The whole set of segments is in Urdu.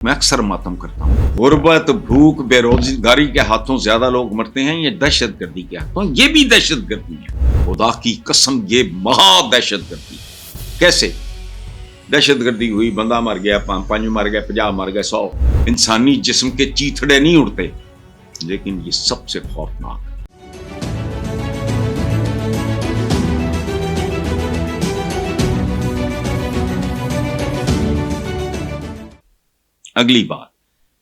میں اکثر ماتم کرتا ہوں. غربت, بھوک, بے روزگاری کے ہاتھوں زیادہ لوگ مرتے ہیں یا دہشت گردی کے ہاتھوں؟ یہ بھی دہشت گردی ہے. خدا کی قسم یہ مہا دہشت گردی. کیسے دہشت گردی ہوئی؟ بندہ مر گیا, 5 مر گئے, 50 مر گئے, 100. انسانی جسم کے چیتھڑے نہیں اڑتے, لیکن یہ سب سے خوفناک. اگلی بات,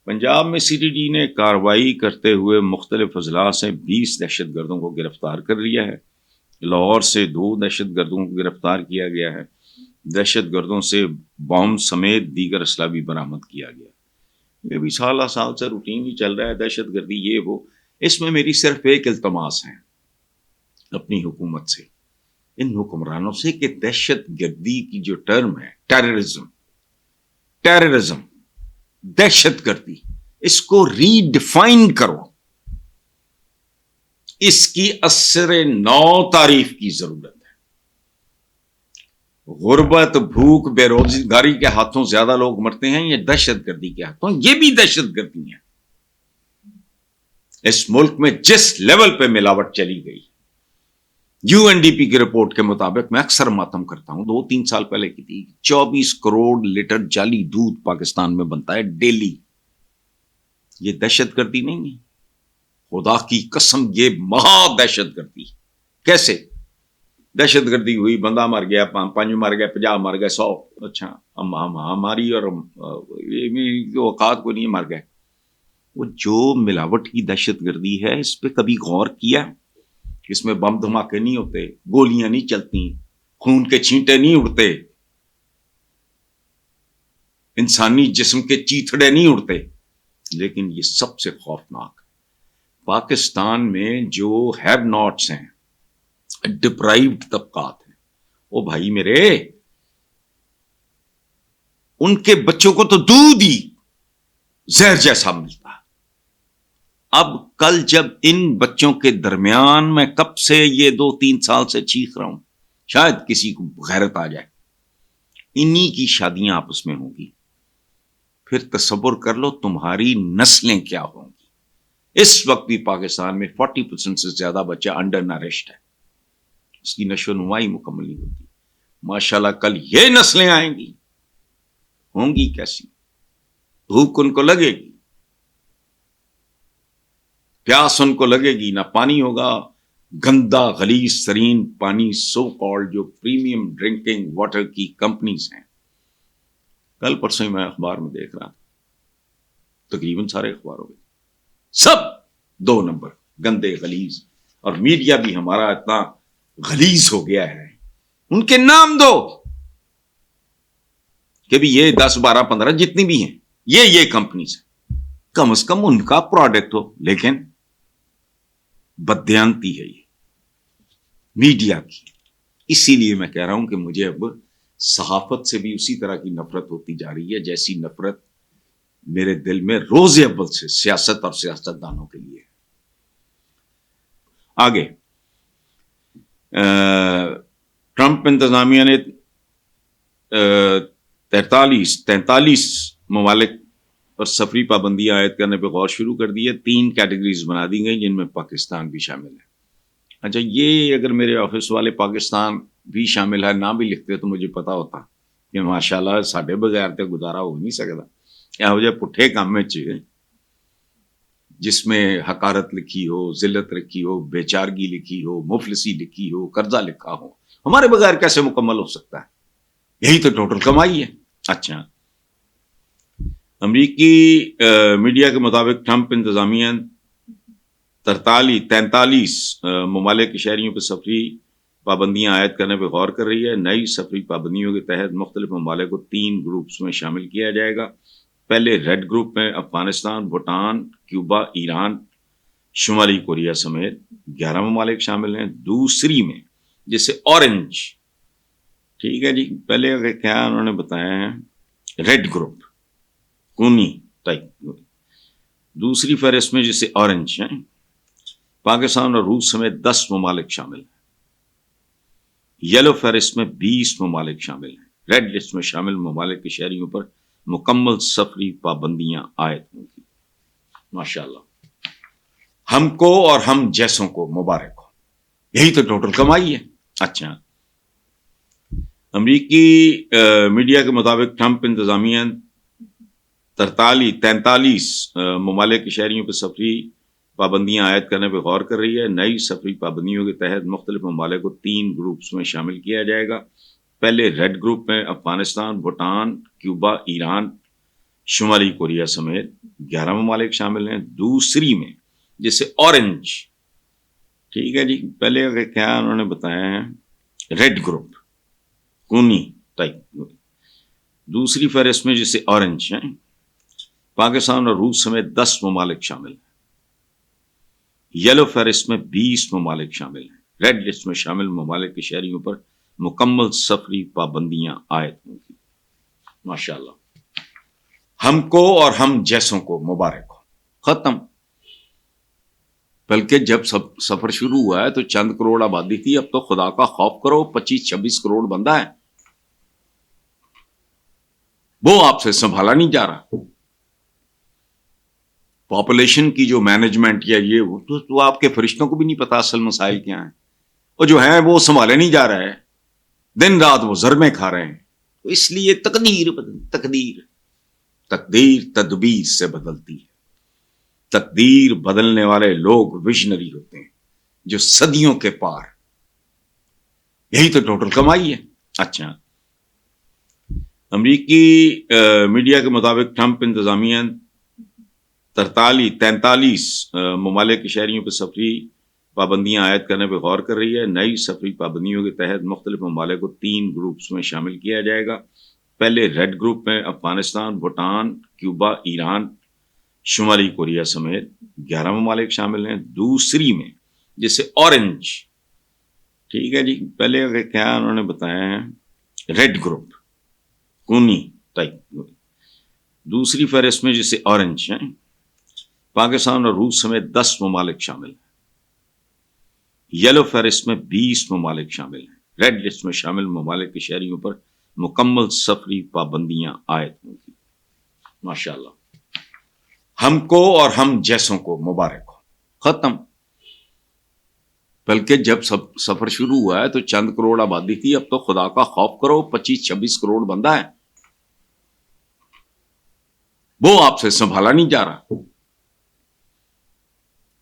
پنجاب میں سی ٹی ڈی نے کارروائی کرتے ہوئے مختلف اضلاع سے 20 دہشت گردوں کو گرفتار کر لیا ہے. لاہور سے 2 دہشت گردوں کو گرفتار کیا گیا ہے. دہشت گردوں سے بم سمیت دیگر اسلحہ بھی برآمد کیا گیا. یہ بھی سال سے روٹین ہی چل رہا ہے, دہشت گردی یہ وہ. اس میں میری صرف ایک التماس ہے اپنی حکومت سے, ان حکمرانوں سے, کہ دہشت گردی کی جو ٹرم ہے, ٹیررزم, دہشت گردی, اس کو ری ڈیفائن کرو. اس کی اثر نو تعریف کی ضرورت ہے. غربت, بھوک, بے روزگاری کے ہاتھوں زیادہ لوگ مرتے ہیں یا دہشت گردی کے ہاتھوں؟ یہ بھی دہشت گردی ہے. اس ملک میں جس لیول پہ ملاوٹ چلی گئی, یو این ڈی پی کی رپورٹ کے مطابق, میں اکثر ماتم کرتا ہوں, 2-3 سال پہلے کی تھی, 24 کروڑ لیٹر جعلی دودھ پاکستان میں بنتا ہے ڈیلی. یہ دہشت گردی نہیں ہے؟ خدا کی قسم یہ مہا دہشت گردی. کیسے دہشت گردی ہوئی؟ بندہ مر گیا, 5 مر گئے, 50 مر گئے, 100. اچھا, ہماری اور اوقات کو نہیں مر گئے. وہ جو ملاوٹ کی دہشت گردی ہے, اس پہ کبھی غور کیا؟ اس میں بم دھماکے نہیں ہوتے, گولیاں نہیں چلتی, خون کے چھینٹے نہیں اڑتے, انسانی جسم کے چیتھڑے نہیں اڑتے, لیکن یہ سب سے خوفناک. پاکستان میں جو ہیو ناٹس ہیں, ڈپرائیوڈ طبقات ہیں, وہ بھائی میرے, ان کے بچوں کو تو دودھ ہی زہر جیسا ملتا. اب کل جب ان بچوں کے درمیان, میں کب سے یہ 2-3 سال سے چیخ رہا ہوں, شاید کسی کو غیرت آ جائے, انہی کی شادیاں آپس میں ہوں گی. پھر تصور کر لو تمہاری نسلیں کیا ہوں گی. اس وقت بھی پاکستان میں 40% سے زیادہ بچہ انڈر نرشڈ ہے, اس کی نشو و نمائی مکمل نہیں ہوتی. ماشاءاللہ کل یہ نسلیں آئیں گی, ہوں گی کیسی؟ بھوک ان کو لگے گی, پیاس ان کو لگے گی, نہ پانی ہوگا, گندا غلیظ ترین پانی, سو کالڈ جو پریمیم ڈرنکنگ واٹر کی کمپنیز ہیں. کل پرسوں ہی میں اخبار میں دیکھ رہا تھا, تقریباً سارے اخباروں میں سب 2 نمبر گندے غلیظ. اور میڈیا بھی ہمارا اتنا غلیظ ہو گیا ہے, ان کے نام دو کہ بھی یہ 10, 12, 15 جتنی بھی ہیں, یہ کمپنیز ہیں, کم از کم ان کا پروڈکٹ ہو. لیکن بددیانتی ہے یہ میڈیا کی. اسی لیے میں کہہ رہا ہوں کہ مجھے اب صحافت سے بھی اسی طرح کی نفرت ہوتی جا رہی ہے جیسی نفرت میرے دل میں روز اول سے سیاست اور سیاستدانوں کے لیے. آگے, ٹرمپ انتظامیہ نے 43 ممالک پر سفری پابندیاں عائد کرنے پہ غور شروع کر دی ہے. 3 کیٹیگریز بنا دی گئی جن میں پاکستان بھی شامل ہے. اچھا, یہ اگر میرے آفس والے پاکستان بھی شامل ہے نہ بھی لکھتے تو مجھے پتا ہوتا کہ ماشاءاللہ ساڈے بغیر تے گزارا ہو نہیں سکتا. یہو جہ پٹھے کام میں جس میں حقارت لکھی ہو, ذلت لکھی ہو, بیچارگی لکھی ہو, مفلسی لکھی ہو, قرضہ لکھا ہو, ہمارے بغیر کیسے مکمل ہو سکتا ہے؟ یہی تو ٹوٹل کمائی ہے. اچھا, امریکی میڈیا کے مطابق ٹرمپ انتظامیہ 43 ممالک کے شہریوں پہ سفری پابندیاں عائد کرنے پہ غور کر رہی ہے. نئی سفری پابندیوں کے تحت مختلف ممالک کو 3 گروپس میں شامل کیا جائے گا. پہلے ریڈ گروپ میں افغانستان, بھوٹان, کیوبا, ایران, شمالی کوریا سمیت 11 ممالک شامل ہیں. دوسری میں جسے اورنج, ٹھیک ہے جی, پہلے کیا انہوں نے بتایا ہے, ریڈ گروپ کونی ٹائپ. دوسری فہرست میں جسے اورنج ہے, پاکستان اور روس سمیت 10 ممالک شامل ہیں. یلو فہرست میں 20 ممالک شامل ہیں. ریڈ لسٹ میں شامل ممالک کے شہریوں پر مکمل سفری پابندیاں عائد ہوں گی۔ ماشاءاللہ، ہم کو اور ہم جیسوں کو مبارک ہو، یہی تو ٹوٹل کمائی ہے۔ اچھا، امریکی میڈیا کے مطابق ٹرمپ انتظامیہ 43 ممالک کے شہریوں پہ سفری پابندیاں عائد کرنے پہ غور کر رہی ہے۔ نئی سفری پابندیوں کے تحت مختلف ممالک کو 3 گروپس میں شامل کیا جائے گا۔ پہلے ریڈ گروپ میں افغانستان، بھوٹان، کیوبا، ایران، شمالی کوریا سمیت 11 ممالک شامل ہیں۔ دوسری میں جسے اورنج، ٹھیک ہے جی، پہلے کیا انہوں نے بتایا ہے ریڈ گروپ کونی ٹائپ، دوسری فہرست میں جسے اورنج ہیں پاکستان اور روس سمیت 10 ممالک شامل ہیں۔ یلو فہرست میں 20 ممالک شامل ہیں۔ ریڈ لسٹ میں شامل ممالک کے شہریوں پر مکمل سفری پابندیاں عائد ہوں گی۔ ماشاءاللہ، ہم کو اور ہم جیسوں کو مبارک ہو۔ ختم۔ بلکہ جب سفر شروع ہوا ہے تو چند کروڑ آبادی تھی، اب تو خدا کا خوف کرو 25-26 کروڑ بندہ ہے، وہ آپ سے سنبھالا نہیں جا رہا۔ پاپولیشن کی جو مینجمنٹ یا یہ وہ تو آپ کے فرشتوں کو بھی نہیں پتا اصل مسائل کیا ہیں، اور جو ہیں وہ سنبھالے نہیں جا رہے، دن رات وہ ضربیں کھا رہے ہیں۔ تو اس لیے تقدیر تدبیر سے بدلتی ہے۔ تقدیر بدلنے والے لوگ ویژنری ہوتے ہیں جو صدیوں کے پار، یہی تو ٹوٹل کمائی ہے۔ اچھا، امریکی میڈیا کے مطابق ٹرمپ انتظامیہ 43 ممالک کے شہریوں پہ سفری پابندیاں عائد کرنے پہ غور کر رہی ہے۔ نئی سفری پابندیوں کے تحت مختلف ممالک کو 3 گروپس میں شامل کیا جائے گا۔ پہلے ریڈ گروپ میں افغانستان، بھوٹان، کیوبا، ایران، شمالی کوریا سمیت 11 ممالک شامل ہیں۔ دوسری میں جسے اورنج، ٹھیک ہے جی، پہلے کیا انہوں نے بتایا ہے ریڈ گروپ کونی ٹائپ، دوسری فہرست میں جسے اورنج ہیں پاکستان اور روس سمیت 10 ممالک شامل ہیں۔ یلو فہرست میں 20 ممالک شامل ہیں۔ ریڈ لسٹ میں شامل ممالک کے شہریوں پر مکمل سفری پابندیاں عائد ہوں گی۔ ماشاءاللہ، ہم کو اور ہم جیسوں کو مبارک ہو۔ ختم۔ بلکہ جب سفر شروع ہوا ہے تو چند کروڑ آبادی تھی، اب تو خدا کا خوف کرو 25-26 کروڑ بندہ ہے، وہ آپ سے سنبھالا نہیں جا رہا۔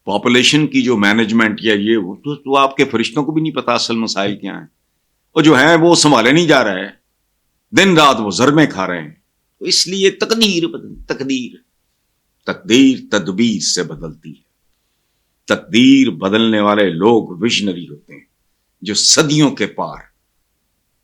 پاپولیشن کی جو مینجمنٹ یا یہ وہ تو آپ کے فرشتوں کو بھی نہیں پتا اصل مسائل کیا ہیں، اور جو ہیں وہ سنبھالے نہیں جا رہے، دن رات وہ ضربیں کھا رہے ہیں۔ تو اس لیے تقدیر تدبیر سے بدلتی ہے۔ تقدیر بدلنے والے لوگ ویژنری ہوتے ہیں جو صدیوں کے پار